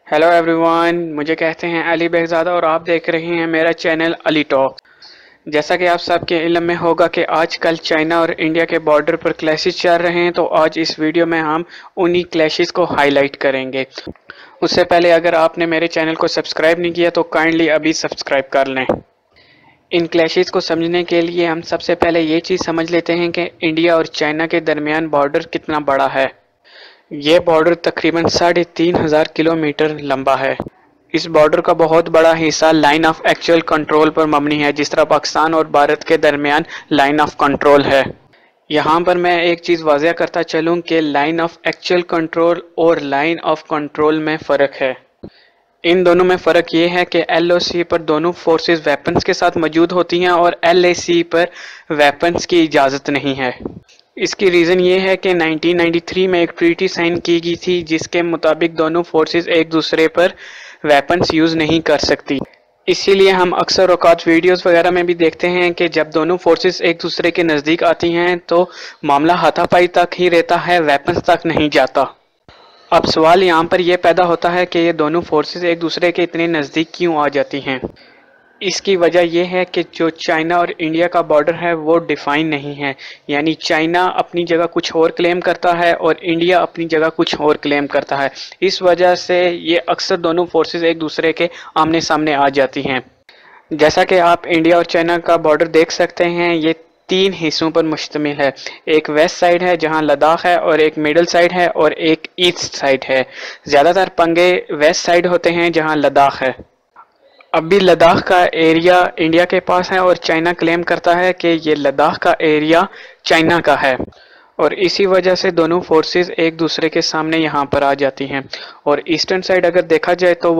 Hello everyone, मुझे कहते हैं अली बेगज़ादा और आप देख रहे हैं मेरा चैनल अली टॉक। जैसा कि आप सबके इल्म में होगा कि आजकल चाइना और इंडिया के बॉर्डर पर क्लैशेस चल रहे हैं, तो आज इस वीडियो में हम उन्हीं क्लैशेस को हाईलाइट करेंगे। उससे पहले अगर आपने मेरे चैनल को सब्सक्राइब नहीं किया तो काइंडली अभी सब्सक्राइब कर लें। इन क्लैशेस को समझने के लिए हम सबसे पहले ये चीज़ समझ लेते हैं कि इंडिया और चाइना के दरमियान बॉर्डर कितना बड़ा है। ये बॉर्डर तकरीबन 3,500 किलोमीटर लंबा है। इस बॉर्डर का बहुत बड़ा हिस्सा लाइन ऑफ एक्चुअल कंट्रोल पर मबनी है, जिस तरह पाकिस्तान और भारत के दरमियान लाइन ऑफ कंट्रोल है। यहाँ पर मैं एक चीज़ वाज़ह करता चलूँ कि लाइन ऑफ एक्चुअल कंट्रोल और लाइन ऑफ कंट्रोल में फ़र्क है। इन दोनों में फ़र्क ये है कि LOC पर दोनों फोर्सेस वेपन्स के साथ मौजूद होती हैं और LAC पर वेपन्स की इजाज़त नहीं है। इसकी रीज़न ये है कि 1993 में एक ट्रीटी साइन की गई थी, जिसके मुताबिक दोनों फोर्सेस एक दूसरे पर वेपन्स यूज़ नहीं कर सकती। इसीलिए हम अक्सर औकात वीडियोस वगैरह में भी देखते हैं कि जब दोनों फोर्सेस एक दूसरे के नज़दीक आती हैं तो मामला हाथापाई तक ही रहता है, वेपन्स तक नहीं जाता। अब सवाल यहाँ पर यह पैदा होता है कि ये दोनों फोर्सेस एक दूसरे के इतने नज़दीक क्यों आ जाती हैं। इसकी वजह यह है कि जो चाइना और इंडिया का बॉर्डर है वो डिफाइन नहीं है, यानी चाइना अपनी जगह कुछ और क्लेम करता है और इंडिया अपनी जगह कुछ और क्लेम करता है। इस वजह से ये अक्सर दोनों फोर्सेस एक दूसरे के आमने सामने आ जाती हैं। जैसा कि आप इंडिया और चाइना का बॉर्डर देख सकते हैं, ये 3 हिस्सों पर मुश्तमिल है। एक वेस्ट साइड है जहां लद्दाख है, और एक मिडल साइड है, और एक ईस्ट साइड है। ज़्यादातर पंगे वेस्ट साइड होते हैं जहां लद्दाख है। अब भी लद्दाख का एरिया इंडिया के पास है और चाइना क्लेम करता है कि ये लद्दाख का एरिया चाइना का है, और इसी वजह से दोनों फोर्सेस एक दूसरे के सामने यहाँ पर आ जाती हैं। और ईस्टर्न साइड अगर देखा जाए तो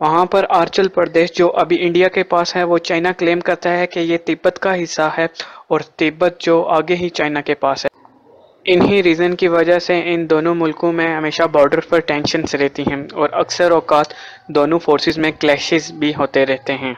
वहाँ पर अरुणाचल प्रदेश जो अभी इंडिया के पास है वो चाइना क्लेम करता है कि ये तिब्बत का हिस्सा है, और तिब्बत जो आगे ही चाइना के पास है। इन्हीं रीज़न की वजह से इन दोनों मुल्कों में हमेशा बॉर्डर पर टेंशन्स रहती हैं और अक्सर औकात दोनों फोर्सेस में क्लैशेस भी होते रहते हैं।